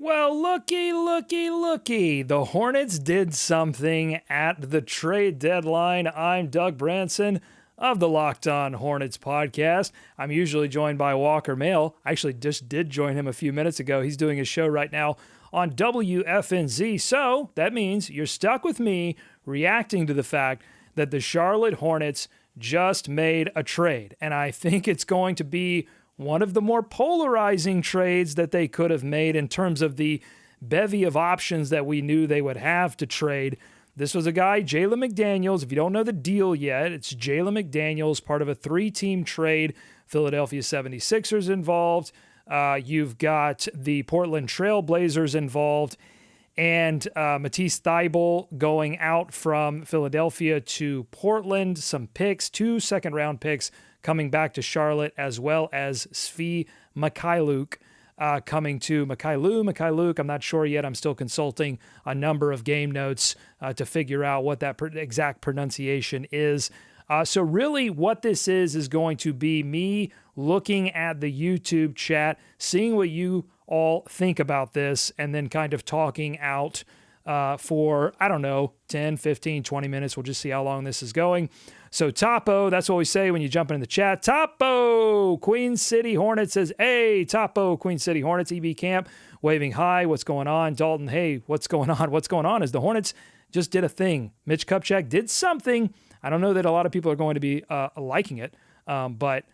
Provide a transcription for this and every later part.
Well, looky. The Hornets did something at the trade deadline. I'm Doug Branson of the Locked On Hornets podcast. I'm usually joined by Walker Mail. I actually just did join him a few minutes ago. He's doing his show right now on WFNZ. So that means you're stuck with me reacting to the fact that the Charlotte Hornets just made a trade. And I think it's going to be one of the more polarizing trades that they could have made in terms of the bevy of options that we knew they would have to trade. This was a guy, Jalen McDaniels. If you don't know the deal yet, it's Jalen McDaniels, part of a three-team trade. Philadelphia 76ers involved. You've got the Portland Trail Blazers involved. And Matisse Thybulle going out from Philadelphia to Portland. Some picks, 2 second-round picks coming back to Charlotte, as well as Svi Mykhailiuk coming to Mykhailiuk. I'm not sure yet. I'm still consulting a number of game notes to figure out what that exact pronunciation is. So really what this is going to be me looking at the YouTube chat, seeing what you all think about this, and then kind of talking out for, 10, 15, 20 minutes. We'll just see how long this is going. So Topo, that's what we say when you jump in the chat. Topo, Queen City Hornets says, hey, Topo, Queen City Hornets, EB Camp, waving hi. What's going on? Dalton, hey, what's going on? What's going on is the Hornets just did a thing. Mitch Kupchak did something. I don't know that a lot of people are going to be liking it, but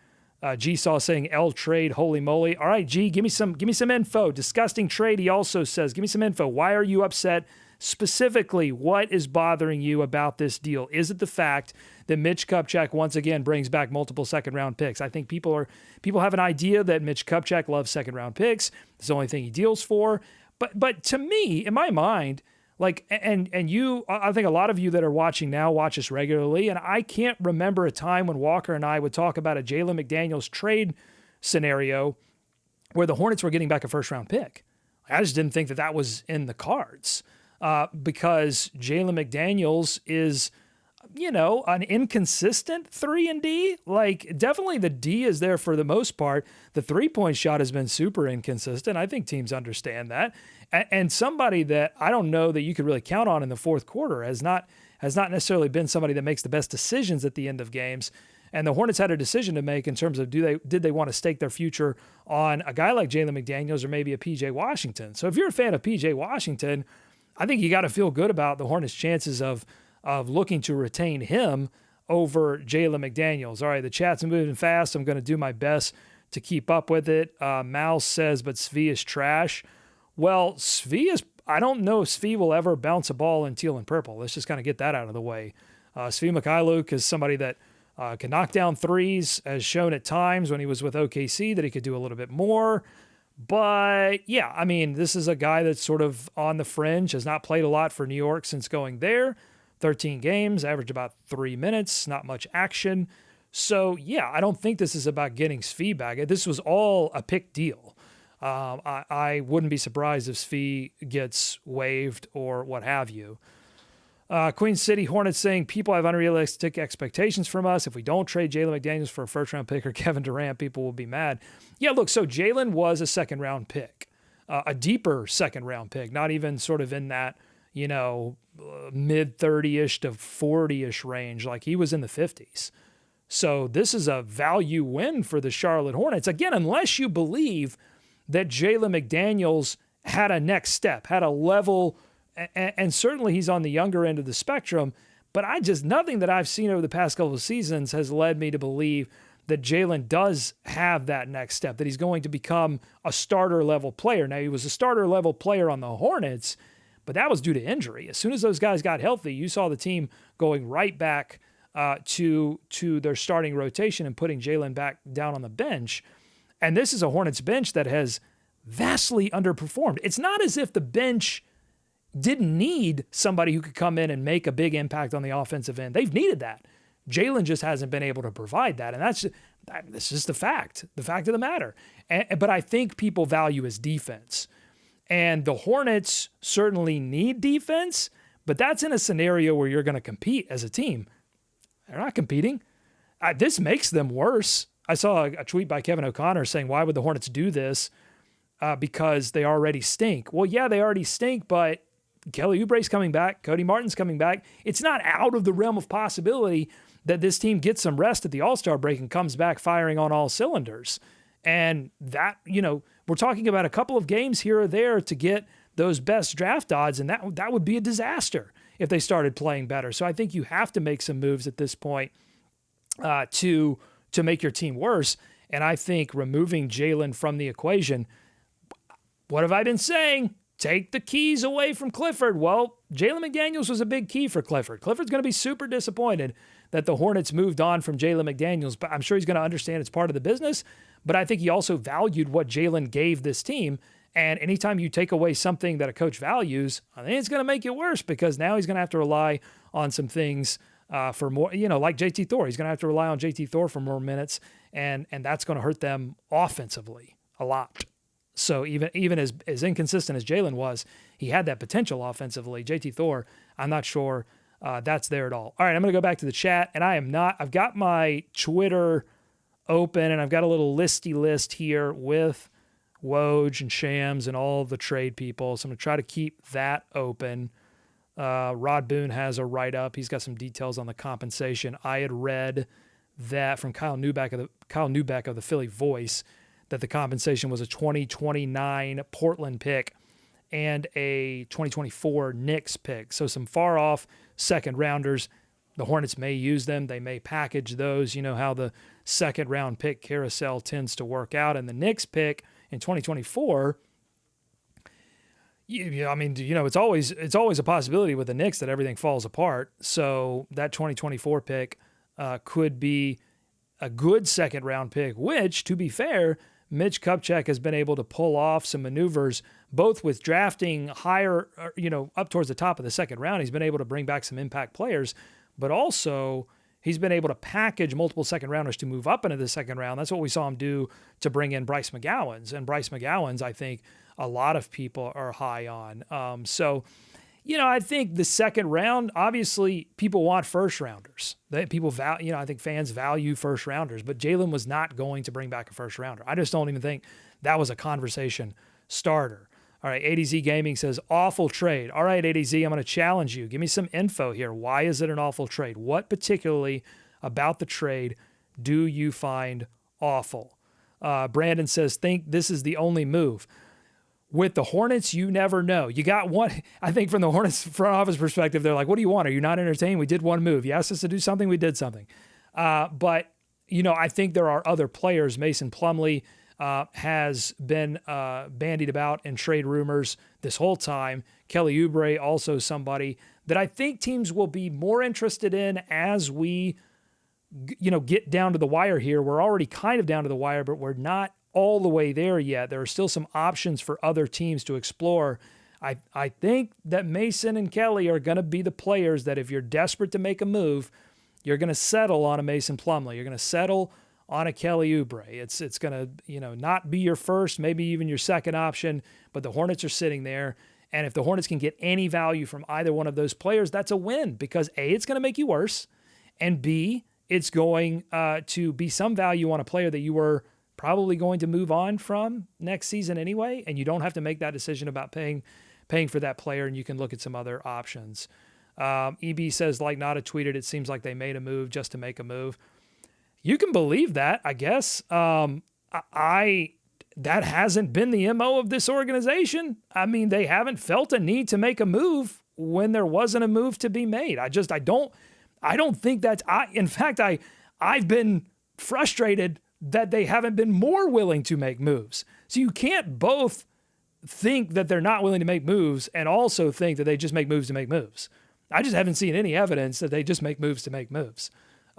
G Saw saying L trade, holy moly. All right, G, give me some info. Disgusting trade, he also says. Give me some info. Why are you upset? Specifically, what is bothering you about this deal? Is it the fact that Mitch Kupchak once again brings back multiple second-round picks? I think people have an idea that Mitch Kupchak loves second-round picks. It's the only thing he deals for. But to me, in my mind, and you, I think a lot of you that are watching now watch us regularly, and I can't remember a time when Walker and I would talk about a Jalen McDaniels trade scenario where the Hornets were getting back a first-round pick. I just didn't think that was in the cards. Because Jalen McDaniels is, an inconsistent 3-and-D. Definitely the D is there for the most part. The three-point shot has been super inconsistent. I think teams understand that. And somebody that I don't know that you could really count on in the fourth quarter has not necessarily been somebody that makes the best decisions at the end of games. And the Hornets had a decision to make in terms of did they want to stake their future on a guy like Jalen McDaniels or maybe a P.J. Washington. So if you're a fan of P.J. Washington, I think you got to feel good about the Hornets' chances of looking to retain him over Jalen McDaniels. All right, the chat's moving fast. I'm going to do my best to keep up with it. Mouse says, but Svi is trash. Well, I don't know if Svi will ever bounce a ball in teal and purple. Let's just kind of get that out of the way. Svi Mykhailiuk is somebody that can knock down threes, has shown at times when he was with OKC that he could do a little bit more. But yeah, this is a guy that's sort of on the fringe, has not played a lot for New York since going there. 13 games, averaged about 3 minutes, not much action. So yeah, I don't think this is about getting Svi back. This was all a pick deal. I wouldn't be surprised if Svi gets waived or what have you. Queen City Hornets saying people have unrealistic expectations from us. If we don't trade Jalen McDaniels for a first-round pick or Kevin Durant, people will be mad. Yeah, look, so Jalen was a second-round pick, a deeper second-round pick, not even sort of in that, mid-30-ish to 40-ish range. He was in the 50s. So this is a value win for the Charlotte Hornets. Again, unless you believe that Jalen McDaniels had a next step, had a level, and certainly he's on the younger end of the spectrum, but nothing that I've seen over the past couple of seasons has led me to believe that Jalen does have that next step, that he's going to become a starter-level player. Now, he was a starter-level player on the Hornets, but that was due to injury. As soon as those guys got healthy, you saw the team going right back to their starting rotation and putting Jalen back down on the bench. And this is a Hornets bench that has vastly underperformed. It's not as if the bench didn't need somebody who could come in and make a big impact on the offensive end. They've needed that. Jalen just hasn't been able to provide that. And that's just the fact of the matter. But I think people value his defense. And the Hornets certainly need defense, but that's in a scenario where you're going to compete as a team. They're not competing. This makes them worse. I saw a tweet by Kevin O'Connor saying, why would the Hornets do this? because they already stink. Well, yeah, they already stink, but Kelly Oubre's coming back. Cody Martin's coming back. It's not out of the realm of possibility that this team gets some rest at the All-Star break and comes back firing on all cylinders. And that, we're talking about a couple of games here or there to get those best draft odds, and that would be a disaster if they started playing better. So I think you have to make some moves at this point to make your team worse. And I think removing Jalen from the equation, what have I been saying? Take the keys away from Clifford. Well, Jalen McDaniels was a big key for Clifford. Clifford's going to be super disappointed that the Hornets moved on from Jalen McDaniels, but I'm sure he's going to understand it's part of the business. But I think he also valued what Jalen gave this team. And anytime you take away something that a coach values, I think it's going to make it worse, because now he's going to have to rely on some things for more, like JT Thor. He's going to have to rely on JT Thor for more minutes, and that's going to hurt them offensively a lot. So even as inconsistent as Jalen was, he had that potential offensively. JT Thor, I'm not sure that's there at all. All right, I'm going to go back to the chat, and I've got my Twitter open, and I've got a little listy list here with Woj and Shams and all the trade people. So I'm going to try to keep that open. Rod Boone has a write-up. He's got some details on the compensation. I had read that from Kyle Neubeck of the Philly Voice, that the compensation was a 2029 Portland pick and a 2024 Knicks pick. So some far off second rounders. The Hornets may use them. They may package those. You know how the second round pick carousel tends to work out. And the Knicks pick in 2024, it's always a possibility with the Knicks that everything falls apart. So that 2024 pick could be a good second round pick, which, to be fair, Mitch Kupchak has been able to pull off some maneuvers, both with drafting higher, up towards the top of the second round. He's been able to bring back some impact players, but also he's been able to package multiple second rounders to move up into the second round. That's what we saw him do to bring in Bryce McGowens. And Bryce McGowens, I think a lot of people are high on. I think the second round, obviously people want first rounders. I think fans value first rounders, but Jalen was not going to bring back a first rounder. I just don't even think that was a conversation starter. All right, ADZ Gaming says, awful trade. All right, ADZ, I'm going to challenge you. Give me some info here. Why is it an awful trade? What particularly about the trade do you find awful? Brandon says, think this is the only move. With the Hornets, you never know. You got one. I think from the Hornets front office perspective, they're like, what do you want? Are you not entertained? We did one move. You asked us to do something. We did something. But I think there are other players. Mason Plumlee has been bandied about in trade rumors this whole time. Kelly Oubre, also somebody that I think teams will be more interested in as we, get down to the wire here. We're already kind of down to the wire, but we're not all the way there yet. There are still some options for other teams to explore. I think that Mason and Kelly are going to be the players that if you're desperate to make a move, you're going to settle on a Mason Plumlee. You're going to settle on a Kelly Oubre. It's going to, not be your first, maybe even your second option, but the Hornets are sitting there. And if the Hornets can get any value from either one of those players, that's a win, because A, it's going to make you worse, and B, it's going to be some value on a player that you were probably going to move on from next season anyway, and you don't have to make that decision about paying for that player, and you can look at some other options. EB says, like Nada tweeted, it seems like they made a move just to make a move. You can believe that, I guess. That hasn't been the MO of this organization. I mean, they haven't felt a need to make a move when there wasn't a move to be made. I don't think that's, in fact, I've been frustrated that they haven't been more willing to make moves. So you can't both think that they're not willing to make moves and also think that they just make moves to make moves. I just haven't seen any evidence that they just make moves to make moves.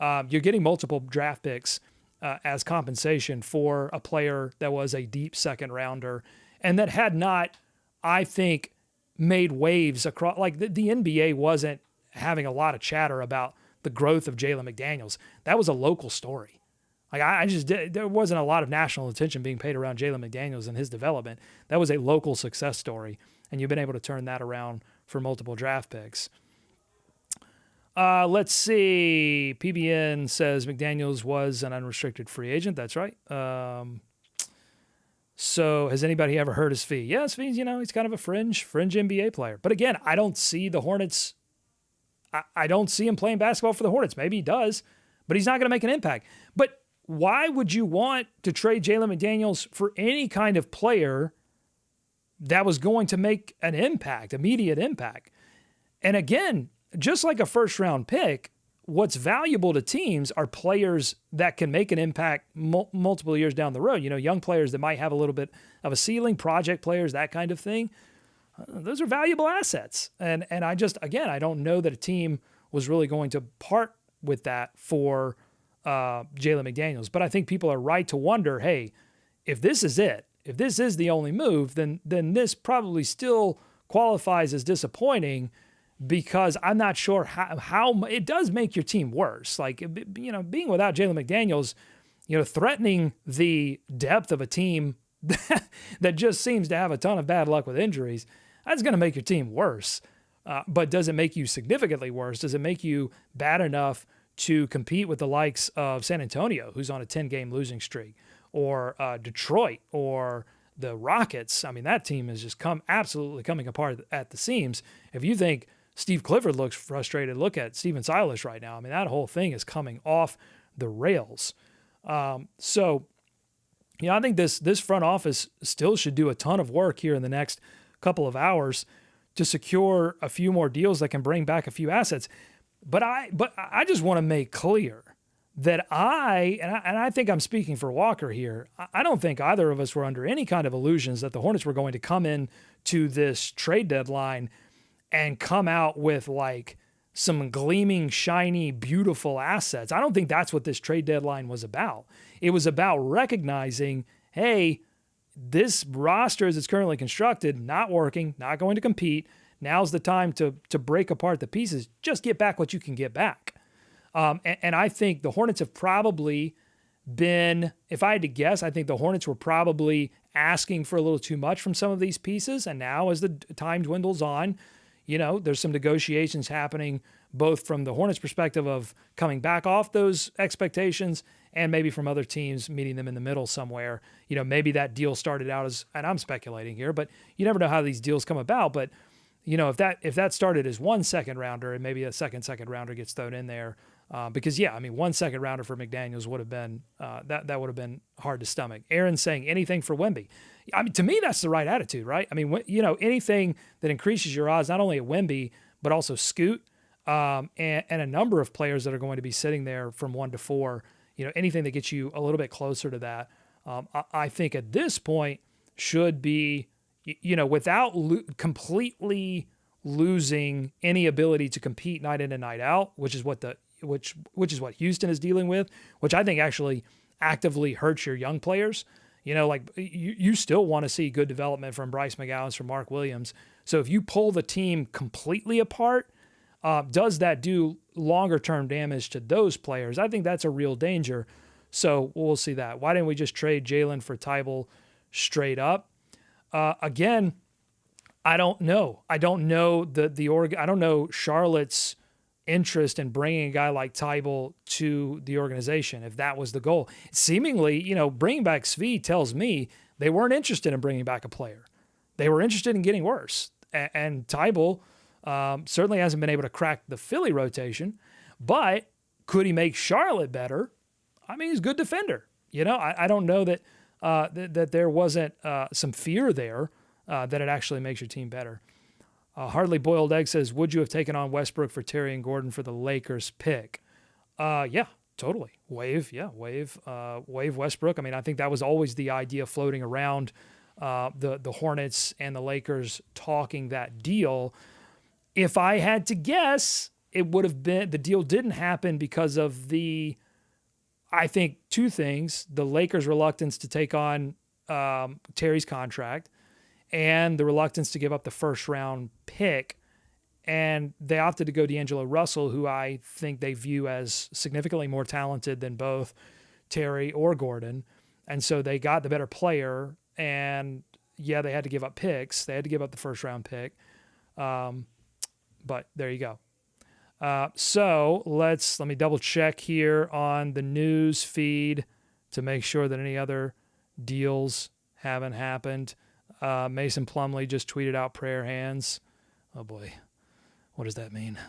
You're getting multiple draft picks as compensation for a player that was a deep second rounder and that had not, I think, made waves across. Like the NBA wasn't having a lot of chatter about the growth of Jalen McDaniels. That was a local story. Like there wasn't a lot of national attention being paid around Jalen McDaniels and his development. That was a local success story, and you've been able to turn that around for multiple draft picks. Let's see. PBN says McDaniels was an unrestricted free agent. That's right. So has anybody ever heard of Svi? Yeah, Svi's, he's kind of a fringe NBA player. But again, I don't see the Hornets. I don't see him playing basketball for the Hornets. Maybe he does, but he's not going to make an impact. But why would you want to trade Jalen McDaniels for any kind of player that was going to make an impact, immediate impact? And again, just like a first-round pick, what's valuable to teams are players that can make an impact multiple years down the road. Young players that might have a little bit of a ceiling, project players, that kind of thing. Those are valuable assets. And I don't know that a team was really going to part with that for Jalen McDaniels. But I think people are right to wonder, hey, if this is it, if this is the only move, then this probably still qualifies as disappointing, because I'm not sure how it does make your team worse. Like, being without Jalen McDaniels, threatening the depth of a team that just seems to have a ton of bad luck with injuries, that's going to make your team worse. But does it make you significantly worse? Does it make you bad enough to compete with the likes of San Antonio, who's on a 10-game losing streak, or Detroit, or the Rockets? I mean, that team is just absolutely coming apart at the seams. If you think Steve Clifford looks frustrated, look at Steven Silas right now. I mean, that whole thing is coming off the rails. So I think this front office still should do a ton of work here in the next couple of hours to secure a few more deals that can bring back a few assets. But I just want to make clear that I think I'm speaking for Walker here. I don't think either of us were under any kind of illusions that the Hornets were going to come in to this trade deadline and come out with like some gleaming, shiny, beautiful assets. I don't think that's what this trade deadline was about. It was about recognizing, hey, this roster as it's currently constructed, not working, not going to compete. Now's the time to break apart the pieces. Just get back what you can get back. And I think the Hornets have probably been, if I had to guess, I think the Hornets were probably asking for a little too much from some of these pieces. And now as the time dwindles on, there's some negotiations happening, both from the Hornets' perspective of coming back off those expectations and maybe from other teams meeting them in the middle somewhere. Maybe that deal started out as, and I'm speculating here, but you never know how these deals come about. But, if that started as one second rounder and maybe a second rounder gets thrown in there, because, 1 second rounder for McDaniels would have been, that would have been hard to stomach. Aaron's saying anything for Wemby. I mean, to me, that's the right attitude, right? I mean, anything that increases your odds, not only at Wemby, but also Scoot, and a number of players that are going to be sitting there from 1 to 4, anything that gets you a little bit closer to that, I think at this point should be, without completely losing any ability to compete night in and night out, which is what Houston is dealing with, which I think actually actively hurts your young players. You still want to see good development from Bryce McGowan, from Mark Williams. So if you pull the team completely apart, does that do longer-term damage to those players? I think that's a real danger. So we'll see that. Why didn't we just trade Jalen for Tybal straight up? Again, I don't know. I don't know I don't know Charlotte's interest in bringing a guy like Tybal to the organization, if that was the goal. Seemingly, bringing back Svi tells me they weren't interested in bringing back a player. They were interested in getting worse. And Tybal certainly hasn't been able to crack the Philly rotation, but could he make Charlotte better? I mean, he's a good defender. I don't know that that there wasn't some fear there that it actually makes your team better. Hardly Boiled Egg says, would you have taken on Westbrook for Terry and Gordon for the Lakers pick? Yeah, totally. Waive Westbrook. I mean, I think that was always the idea floating around the Hornets and the Lakers talking that deal. If I had to guess, it would have been, the deal didn't happen because of I think two things: the Lakers' reluctance to take on Terry's contract, and the reluctance to give up the first round pick. And they opted to go D'Angelo Russell, who I think they view as significantly more talented than both Terry or Gordon. And so they got the better player. And yeah, they had to give up picks. They had to give up the first round pick. But there you go. So let me double check here on the news feed to make sure that any other deals haven't happened. Mason Plumlee just tweeted out prayer hands. Oh boy, what does that mean?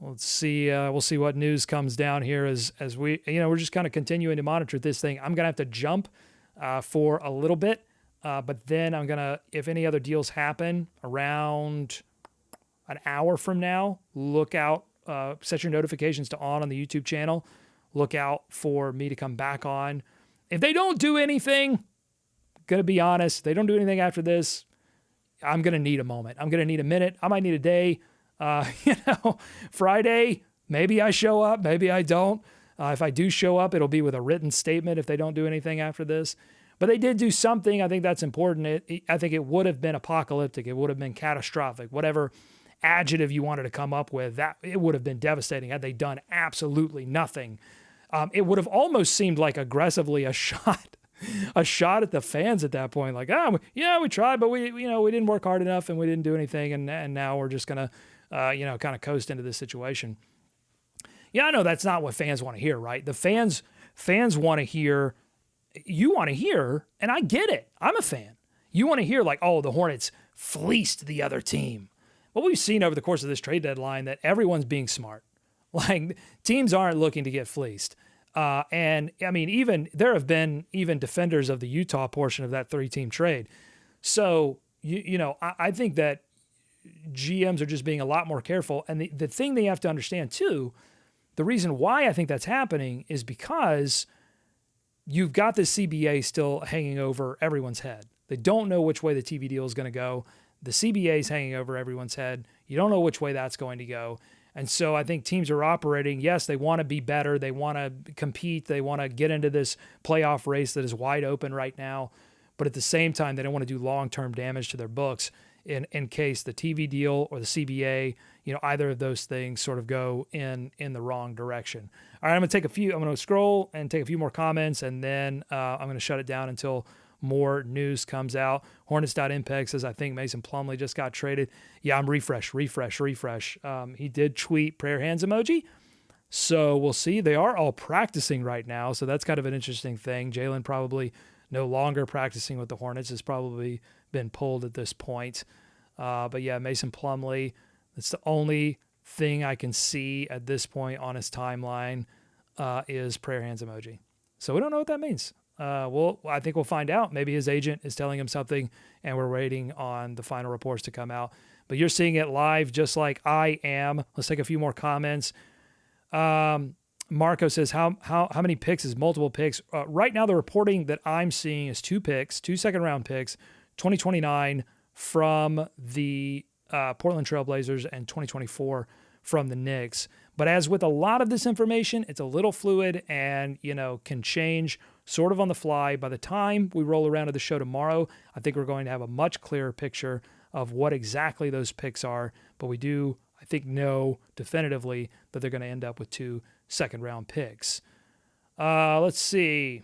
Let's see. We'll see what news comes down here as we, we're just kind of continuing to monitor this thing. I'm gonna have to jump for a little bit, but then I'm gonna, if any other deals happen around an hour from now, look out. Set your notifications to on the YouTube channel. Look out for me to come back on. If they don't do anything, gonna be honest, they don't do anything after this, I'm gonna need a moment. I'm gonna need a minute. I might need a day. Friday, maybe I show up, maybe I don't. If I do show up, it'll be with a written statement if they don't do anything after this. But they did do something. I think that's important. I think it would have been apocalyptic. It would have been catastrophic. Whatever adjective you wanted to come up with, that it would have been devastating had they done absolutely nothing. It would have almost seemed like aggressively a shot at the fans at that point. Like, we tried, but we didn't work hard enough and we didn't do anything. And now we're just going to, kind of coast into this situation. Yeah, I know that's not what fans want to hear, right? The fans want to hear, you want to hear, and I get it. I'm a fan. You want to hear like, oh, the Hornets fleeced the other team. But we've seen over the course of this trade deadline that everyone's being smart. Like, teams aren't looking to get fleeced. And I mean, even there have been even defenders of the Utah portion of that 3-team trade. So, I think that GMs are just being a lot more careful. And the thing they have to understand too, the reason why I think that's happening is because you've got the CBA still hanging over everyone's head. They don't know which way the TV deal is going to go. The CBA is hanging over everyone's head. You don't know which way that's going to go. And so I think teams are operating. Yes, they want to be better. They want to compete. They want to get into this playoff race that is wide open right now. But at the same time, they don't want to do long-term damage to their books in case the TV deal or the CBA, either of those things sort of go in the wrong direction. All right, I'm going to scroll and take a few more comments, and then I'm going to shut it down until more news comes out. Hornets.MPEG says, I think Mason Plumlee just got traded. Yeah, I'm refresh. He did tweet prayer hands emoji. So we'll see. They are all practicing right now, so that's kind of an interesting thing. Jalen probably no longer practicing with the Hornets, has probably been pulled at this point. But yeah, Mason Plumlee, that's the only thing I can see at this point on his timeline is prayer hands emoji. So we don't know what that means. I think we'll find out. Maybe his agent is telling him something and we're waiting on the final reports to come out. But you're seeing it live just like I am. Let's take a few more comments. Marco says, how many picks is multiple picks? Right now, the reporting that I'm seeing is 2 picks, 2 second-round picks, 2029 from the Portland Trailblazers and 2024 from the Knicks. But as with a lot of this information, it's a little fluid and, can change sort of on the fly. By the time we roll around to the show tomorrow, I think we're going to have a much clearer picture of what exactly those picks are. But we do, I think, know definitively that they're going to end up with 2 second-round picks. Let's see.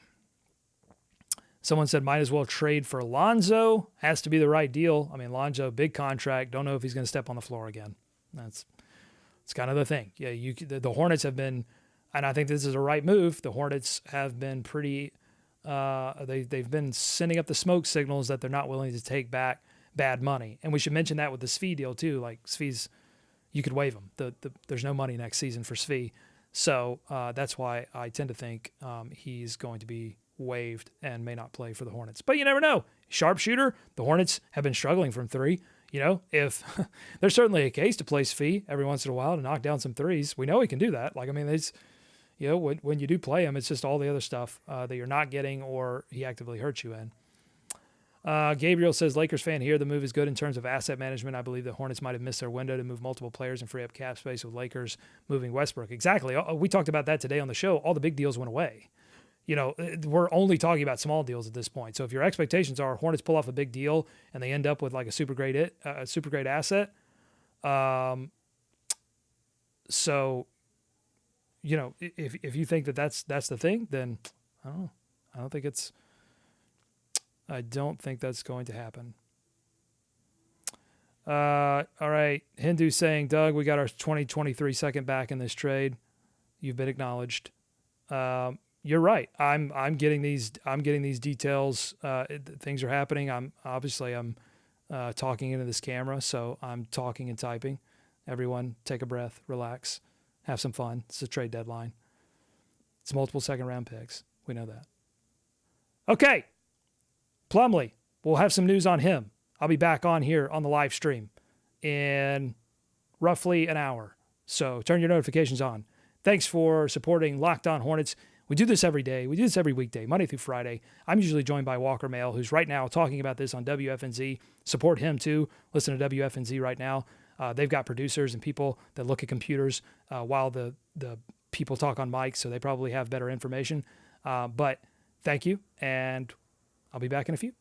Someone said might as well trade for Lonzo. Has to be the right deal. I mean, Lonzo, big contract. Don't know if he's going to step on the floor again. It's kind of the thing. Yeah, the Hornets have been, and I think this is a right move. The Hornets have been pretty. They've been sending up the smoke signals that they're not willing to take back bad money. And we should mention that with the Svi deal too. Like Svi's, you could waive him. There's no money next season for Svi. So that's why I tend to think he's going to be waived and may not play for the Hornets. But you never know. Sharpshooter, the Hornets have been struggling from 3. If there's certainly a case to play Svi every once in a while to knock down some threes. We know he can do that. It's, when you do play him, it's just all the other stuff that you're not getting or he actively hurts you in. Gabriel says, Lakers fan here. The move is good in terms of asset management. I believe the Hornets might have missed their window to move multiple players and free up cap space with Lakers moving Westbrook. Exactly. We talked about that today on the show. All the big deals went away. We're only talking about small deals at this point. So if your expectations are Hornets pull off a big deal and they end up with like a super great asset, so if you think that's the thing, then I don't know. I don't think that's going to happen. All right. Hindu saying, Doug, we got our 2023 second back in this trade. You've been acknowledged. you're right. I'm getting these details. Things are happening. I'm talking into this camera, so I'm talking and typing. Everyone, take a breath, relax, have some fun. It's a trade deadline. It's multiple second round picks. We know that. Okay, Plumlee. We'll have some news on him. I'll be back on here on the live stream in roughly an hour. So turn your notifications on. Thanks for supporting Locked On Hornets. We do this every day. We do this every weekday, Monday through Friday. I'm usually joined by Walker Mail, who's right now talking about this on WFNZ. Support him too. Listen to WFNZ right now. They've got producers and people that look at computers while the people talk on mics, so they probably have better information. But thank you, and I'll be back in a few.